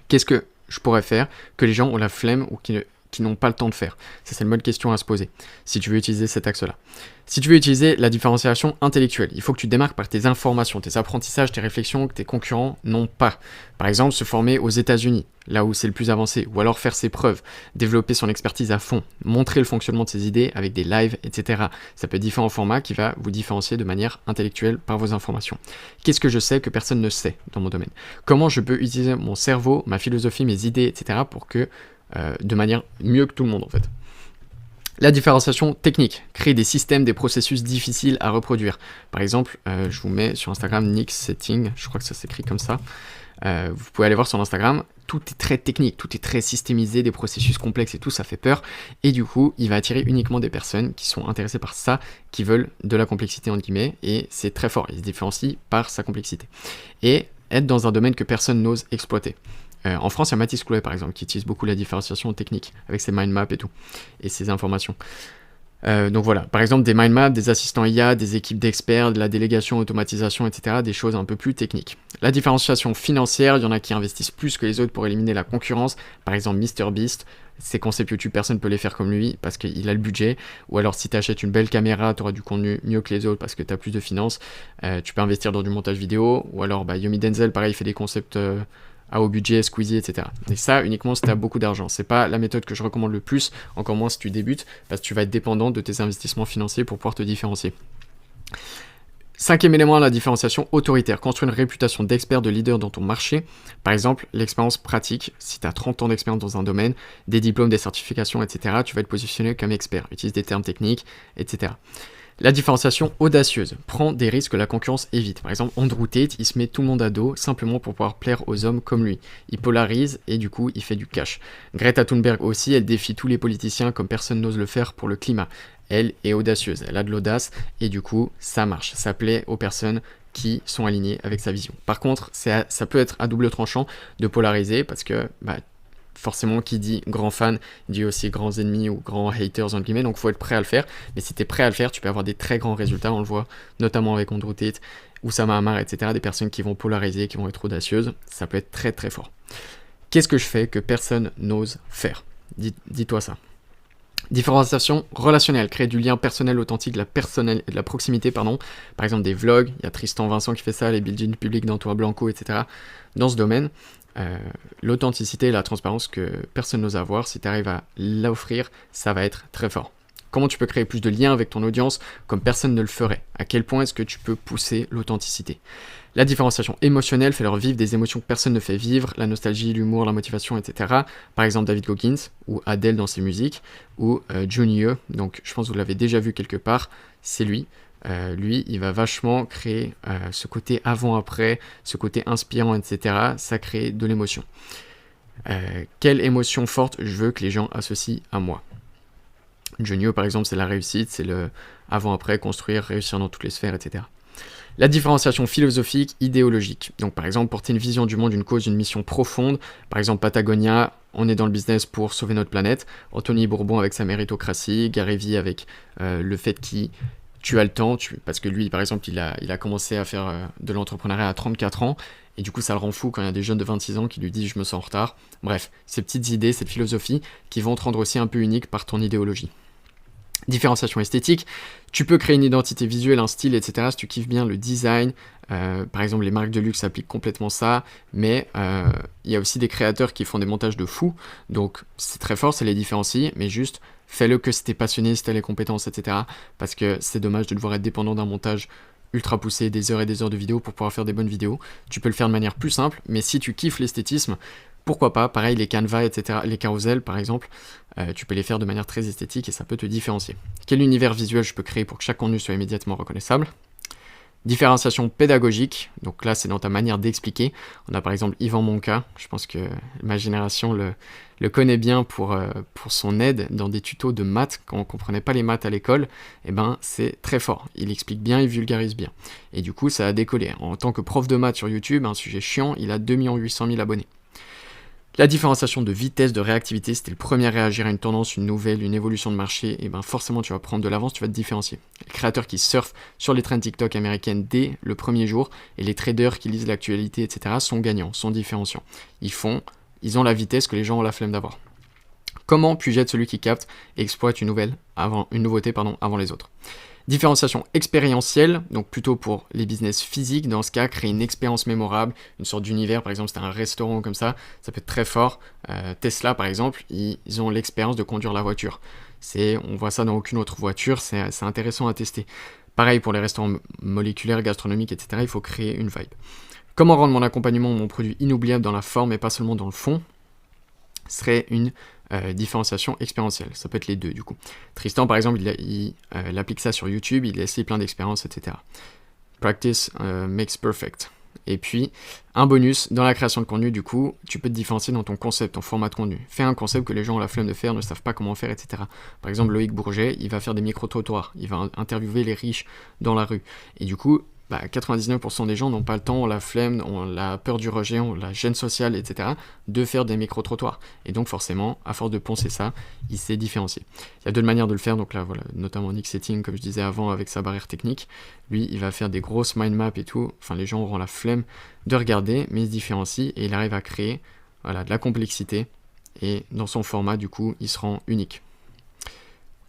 Qu'est-ce que je pourrais faire que les gens ont la flemme ou qui n'ont pas le temps de faire? Ça, c'est une bonne question à se poser, si tu veux utiliser cet axe-là. Si tu veux utiliser la différenciation intellectuelle, il faut que tu te démarques par tes informations, tes apprentissages, tes réflexions que tes concurrents n'ont pas. Par exemple, se former aux États-Unis, là où c'est le plus avancé, ou alors faire ses preuves, développer son expertise à fond, montrer le fonctionnement de ses idées avec des lives, etc. Ça peut être différents formats qui va vous différencier de manière intellectuelle par vos informations. Qu'est-ce que je sais que personne ne sait dans mon domaine? Comment je peux utiliser mon cerveau, ma philosophie, mes idées, etc. pour que de manière mieux que tout le monde en fait. La différenciation technique, créer des systèmes, des processus difficiles à reproduire. Par exemple, je vous mets sur Instagram Nick Setting, je crois que ça s'écrit comme ça. Vous pouvez aller voir sur Instagram, tout est très technique, tout est très systémisé, des processus complexes et tout, ça fait peur. Et du coup, il va attirer uniquement des personnes qui sont intéressées par ça, qui veulent de la complexité entre guillemets, et c'est très fort, il se différencie par sa complexité. Et être dans un domaine que personne n'ose exploiter. En France, il y a Mathis Clouet, par exemple, qui utilise beaucoup la différenciation technique, avec ses mind maps et tout, et ses informations. Donc voilà, par exemple des mind maps, des assistants IA, des équipes d'experts, de la délégation, automatisation, etc., des choses un peu plus techniques. La différenciation financière, il y en a qui investissent plus que les autres pour éliminer la concurrence. Par exemple, MrBeast, ses concepts YouTube, personne ne peut les faire comme lui parce qu'il a le budget. Ou alors si tu achètes une belle caméra, tu auras du contenu mieux que les autres parce que tu as plus de finances. Tu peux investir dans du montage vidéo. Ou alors Yomi Denzel, pareil, il fait des concepts à haut budget, Squeezie, etc. Et ça uniquement si tu as beaucoup d'argent. C'est pas la méthode que je recommande le plus, encore moins si tu débutes, parce que tu vas être dépendant de tes investissements financiers pour pouvoir te différencier. 5e élément, la différenciation autoritaire. Construire une réputation d'expert, de leader dans ton marché. Par exemple, l'expérience pratique. Si tu as 30 ans d'expérience dans un domaine, des diplômes, des certifications, etc., tu vas être positionné comme expert. Utilise des termes techniques, etc. La différenciation audacieuse. Prends des risques que la concurrence évite. Par exemple, Andrew Tate, il se met tout le monde à dos simplement pour pouvoir plaire aux hommes comme lui. Il polarise et du coup, il fait du cash. Greta Thunberg aussi, elle défie tous les politiciens comme personne n'ose le faire pour le climat. Elle est audacieuse, elle a de l'audace et du coup, ça marche. Ça plaît aux personnes qui sont alignées avec sa vision. Par contre, ça peut être à double tranchant de polariser parce que forcément, qui dit grand fan, dit aussi grands ennemis ou grands haters, entre guillemets, donc il faut être prêt à le faire. Mais si tu es prêt à le faire, tu peux avoir des très grands résultats, on le voit notamment avec Andrew Tate, Oussama Ammar, etc., des personnes qui vont polariser, qui vont être audacieuses, ça peut être très très fort. Qu'est-ce que je fais que personne n'ose faire? Dis-toi ça. Différenciation relationnelle, créer du lien personnel authentique, de la proximité, pardon. Par exemple des vlogs, il y a Tristan Vincent qui fait ça, les buildings publics d'Antoine Blanco, etc. Dans ce domaine, l'authenticité et la transparence que personne n'ose avoir, si tu arrives à l'offrir, ça va être très fort. Comment tu peux créer plus de liens avec ton audience comme personne ne le ferait? À quel point est-ce que tu peux pousser l'authenticité? La différenciation émotionnelle, fait leur vivre des émotions que personne ne fait vivre, la nostalgie, l'humour, la motivation, etc. Par exemple David Goggins ou Adele dans ses musiques, ou Junior, donc je pense que vous l'avez déjà vu quelque part, c'est lui. Lui, il va vachement créer ce côté avant-après, ce côté inspirant, etc. Ça crée de l'émotion. Quelle émotion forte je veux que les gens associent à moi? Junior, par exemple, c'est la réussite, c'est le avant-après, construire, réussir dans toutes les sphères, etc. La différenciation philosophique, idéologique. Donc par exemple, porter une vision du monde, une cause, une mission profonde. Par exemple, Patagonia, on est dans le business pour sauver notre planète. Anthony Bourbon avec sa méritocratie. Gary Vee avec le fait qu'il tu as le temps, parce que lui, par exemple, il a commencé à faire de l'entrepreneuriat à 34 ans, et du coup, ça le rend fou quand il y a des jeunes de 26 ans qui lui disent « je me sens en retard ». Bref, ces petites idées, cette philosophie, qui vont te rendre aussi un peu unique par ton idéologie. Différenciation esthétique, tu peux créer une identité visuelle, un style, etc. si tu kiffes bien le design. Par exemple, les marques de luxe appliquent complètement ça, mais il y a aussi des créateurs qui font des montages de fou, donc c'est très fort, ça les différencie, mais juste fais-le que si t'es passionné, si t'as les compétences, etc. Parce que c'est dommage de devoir être dépendant d'un montage ultra poussé, des heures et des heures de vidéos pour pouvoir faire des bonnes vidéos. Tu peux le faire de manière plus simple, mais si tu kiffes l'esthétisme, pourquoi pas, pareil, les canevas, etc., les carousels par exemple, tu peux les faire de manière très esthétique et ça peut te différencier. Quel univers visuel je peux créer pour que chaque contenu soit immédiatement reconnaissable? Différenciation pédagogique, donc là c'est dans ta manière d'expliquer. On a par exemple Yvan Monca, je pense que ma génération le connaît bien pour son aide dans des tutos de maths, quand on ne comprenait pas les maths à l'école, et ben c'est très fort, il explique bien, il vulgarise bien. Et du coup ça a décollé. En tant que prof de maths sur YouTube, un sujet chiant, il a 2 800 000 abonnés. La différenciation de vitesse, de réactivité, c'était le premier à réagir à une tendance, une nouvelle, une évolution de marché, et ben forcément tu vas prendre de l'avance, tu vas te différencier. Les créateurs qui surfent sur les trends TikTok américaines dès le premier jour, et les traders qui lisent l'actualité, etc., sont gagnants, sont différenciants. Ils ont la vitesse que les gens ont la flemme d'avoir. Comment puis-je être celui qui capte et exploite une nouveauté avant les autres? Différenciation expérientielle, donc plutôt pour les business physiques, dans ce cas, créer une expérience mémorable, une sorte d'univers, par exemple, c'est un restaurant comme ça peut être très fort. Tesla, par exemple, ils ont l'expérience de conduire la voiture. On voit ça dans aucune autre voiture, c'est intéressant à tester. Pareil pour les restaurants moléculaires, gastronomiques, etc., il faut créer une vibe. Comment rendre mon accompagnement, mon produit inoubliable dans la forme et pas seulement dans le fond? Serait une différenciation expérientielle. Ça peut être les deux du coup. Tristan par exemple, il applique ça sur YouTube, il laisse plein d'expériences, etc. Practice makes perfect. Et puis, un bonus, dans la création de contenu, du coup, tu peux te différencier dans ton concept, ton format de contenu. Fais un concept que les gens ont la flemme de faire, ne savent pas comment faire, etc. Par exemple, Loïc Bourget, il va faire des micro-trottoirs, il va interviewer les riches dans la rue. Et du coup, 99% des gens n'ont pas le temps, ont la flemme, ont la peur du rejet, ont la gêne sociale, etc. de faire des micro-trottoirs. Et donc forcément, à force de poncer ça, il s'est différencié. Il y a deux manières de le faire, donc là voilà, notamment Nick Setting, comme je disais avant, avec sa barrière technique. Lui, il va faire des grosses mind maps et tout, enfin les gens auront la flemme de regarder, mais il se différencie et il arrive à créer de la complexité. Et dans son format, du coup, il se rend unique.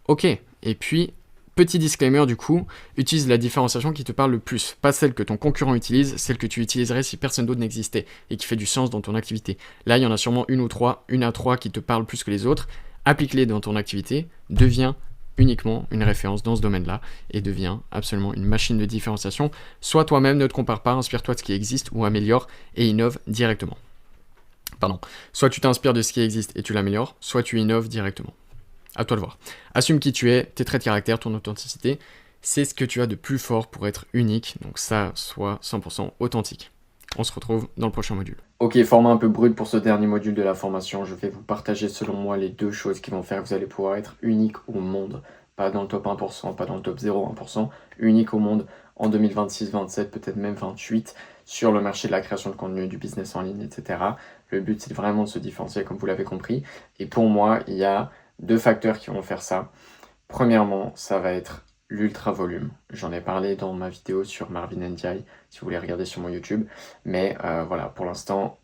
Ok, et puis... Petit disclaimer du coup, utilise la différenciation qui te parle le plus, pas celle que ton concurrent utilise, celle que tu utiliserais si personne d'autre n'existait et qui fait du sens dans ton activité. Là, il y en a sûrement une à trois qui te parlent plus que les autres. Applique-les dans ton activité, deviens uniquement une référence dans ce domaine-là et deviens absolument une machine de différenciation. Sois toi-même, ne te compare pas, inspire-toi de ce qui existe ou améliore et innove directement. Soit tu t'inspires de ce qui existe et tu l'améliores, soit tu innoves directement. À toi de voir. Assume qui tu es, tes traits de caractère, ton authenticité. C'est ce que tu as de plus fort pour être unique. Donc ça, soit 100% authentique. On se retrouve dans le prochain module. Ok, format un peu brut pour ce dernier module de la formation. Je vais vous partager selon moi les deux choses qui vont faire que vous allez pouvoir être unique au monde. Pas dans le top 1%, pas dans le top 0,1%. Unique au monde en 2026, 27, peut-être même 28 sur le marché de la création de contenu, du business en ligne, etc. Le but, c'est vraiment de se différencier comme vous l'avez compris. Et pour moi, il y a deux facteurs qui vont faire ça. Premièrement, ça va être l'ultra volume. J'en ai parlé dans ma vidéo sur Marvin Ndiaye, si vous voulez regarder sur mon YouTube. Mais voilà, pour l'instant,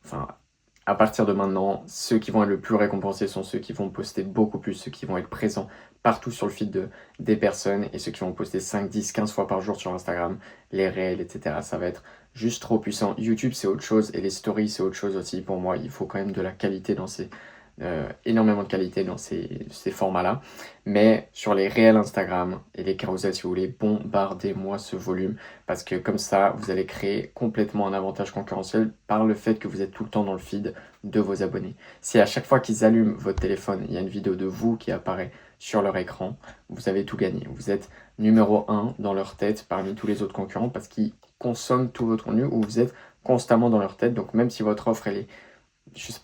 à partir de maintenant, ceux qui vont être le plus récompensés sont ceux qui vont poster beaucoup plus, ceux qui vont être présents partout sur le feed des personnes et ceux qui vont poster 5, 10, 15 fois par jour sur Instagram, les réels, etc. Ça va être juste trop puissant. YouTube, c'est autre chose et les stories, c'est autre chose aussi. Pour moi, il faut quand même de la qualité dans énormément de qualité dans ces formats-là. Mais sur les réels Instagram et les carousels, si vous voulez, bombardez-moi ce volume parce que comme ça, vous allez créer complètement un avantage concurrentiel par le fait que vous êtes tout le temps dans le feed de vos abonnés. Si à chaque fois qu'ils allument votre téléphone, il y a une vidéo de vous qui apparaît sur leur écran, vous avez tout gagné. Vous êtes numéro 1 dans leur tête parmi tous les autres concurrents parce qu'ils consomment tout votre contenu ou vous êtes constamment dans leur tête. Donc même si votre offre, elle est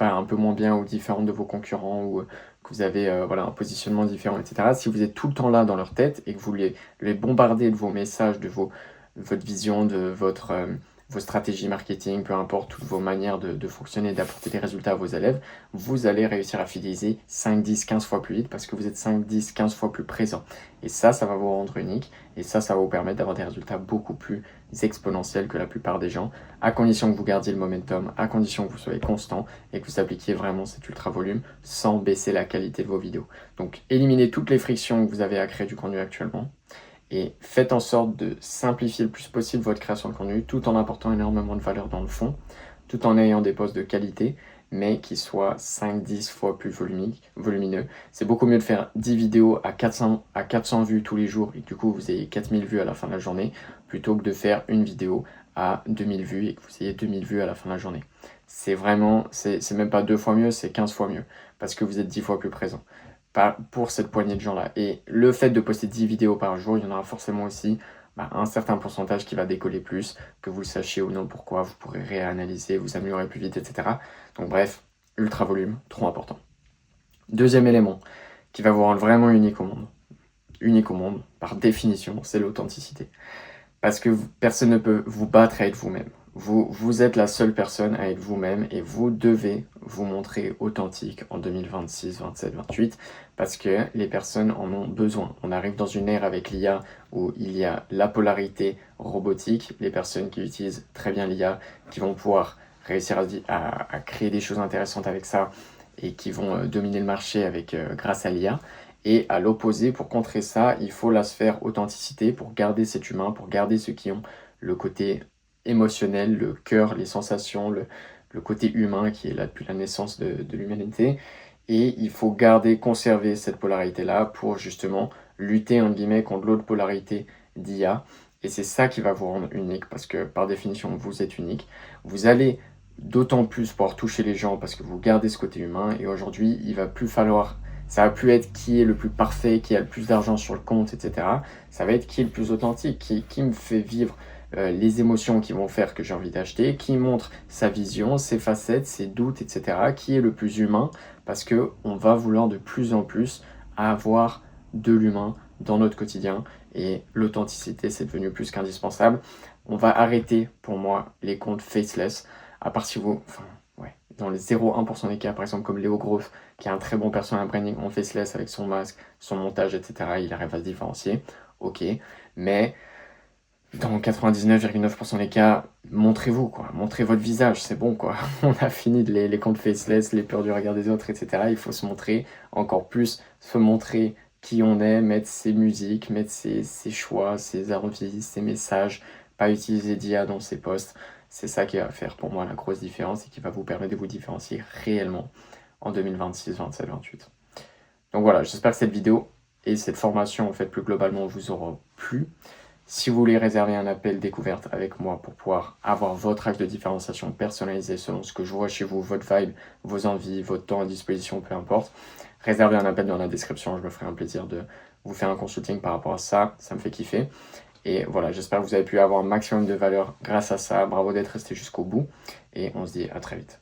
un peu moins bien ou différente de vos concurrents ou que vous avez un positionnement différent, etc. Si vous êtes tout le temps là dans leur tête et que vous les bombardez de vos messages, de votre vision, de vos stratégies marketing, peu importe, toutes vos manières de fonctionner, d'apporter des résultats à vos élèves, vous allez réussir à fidéliser 5, 10, 15 fois plus vite parce que vous êtes 5, 10, 15 fois plus présent. Et ça va vous rendre unique et ça va vous permettre d'avoir des résultats beaucoup plus exponentiels que la plupart des gens, à condition que vous gardiez le momentum, à condition que vous soyez constant et que vous appliquiez vraiment cet ultra volume sans baisser la qualité de vos vidéos. Donc éliminez toutes les frictions que vous avez à créer du contenu actuellement et faites en sorte de simplifier le plus possible votre création de contenu tout en apportant énormément de valeur dans le fond, tout en ayant des posts de qualité mais qui soient 5-10 fois plus volumineux. C'est beaucoup mieux de faire 10 vidéos à 400 vues tous les jours et que du coup vous ayez 4000 vues à la fin de la journée plutôt que de faire une vidéo à 2000 vues et que vous ayez 2000 vues à la fin de la journée. C'est même pas 2 fois mieux, c'est 15 fois mieux parce que vous êtes 10 fois plus présent. Pas pour cette poignée de gens-là. Et le fait de poster 10 vidéos par jour, il y en aura forcément aussi un certain pourcentage qui va décoller plus, que vous le sachiez ou non pourquoi, vous pourrez réanalyser, vous améliorer plus vite, etc. Donc bref, ultra volume, trop important. Deuxième élément qui va vous rendre vraiment unique au monde, par définition, c'est l'authenticité. Parce que personne ne peut vous battre à être vous-même. Vous êtes la seule personne à être vous-même et vous devez vous montrer authentique en 2026, 27, 28 parce que les personnes en ont besoin. On arrive dans une ère avec l'IA où il y a la polarité robotique, les personnes qui utilisent très bien l'IA, qui vont pouvoir réussir à créer des choses intéressantes avec ça et qui vont dominer le marché grâce à l'IA. Et à l'opposé, pour contrer ça, il faut la sphère authenticité pour garder cet humain, pour garder ceux qui ont le côté émotionnel, le cœur, les sensations, le côté humain qui est là depuis la naissance de l'humanité. Et il faut conserver cette polarité-là pour justement lutter, entre guillemets, contre l'autre polarité d'IA. Et c'est ça qui va vous rendre unique parce que par définition, vous êtes unique. Vous allez d'autant plus pouvoir toucher les gens parce que vous gardez ce côté humain. Et aujourd'hui, ça va plus être qui est le plus parfait, qui a le plus d'argent sur le compte, etc. Ça va être qui est le plus authentique, qui me fait vivre les émotions qui vont faire que j'ai envie d'acheter, qui montre sa vision, ses facettes, ses doutes, etc. Qui est le plus humain, parce qu'on va vouloir de plus en plus avoir de l'humain dans notre quotidien, et l'authenticité, c'est devenu plus qu'indispensable. On va arrêter, pour moi, les comptes faceless, à partir dans les 0,1% des cas, par exemple comme Léo Groff, qui a un très bon personal branding en faceless avec son masque, son montage, etc., il arrive à se différencier, ok, mais dans 99,9% des cas, montrez-vous, quoi. Montrez votre visage, c'est bon, quoi. On a fini les comptes faceless, les peurs du regard des autres, etc. Il faut se montrer encore plus, se montrer qui on est, mettre ses musiques, mettre ses choix, ses envies, ses messages, pas utiliser d'IA dans ses posts. C'est ça qui va faire pour moi la grosse différence et qui va vous permettre de vous différencier réellement en 2026, 27, 28. Donc voilà, j'espère que cette vidéo et cette formation, en fait, plus globalement, vous auront plu. Si vous voulez réserver un appel découverte avec moi pour pouvoir avoir votre axe de différenciation personnalisé selon ce que je vois chez vous, votre vibe, vos envies, votre temps à disposition, peu importe, réservez un appel dans la description, je me ferai un plaisir de vous faire un consulting par rapport à ça, ça me fait kiffer. Et voilà, j'espère que vous avez pu avoir un maximum de valeur grâce à ça, bravo d'être resté jusqu'au bout, et on se dit à très vite.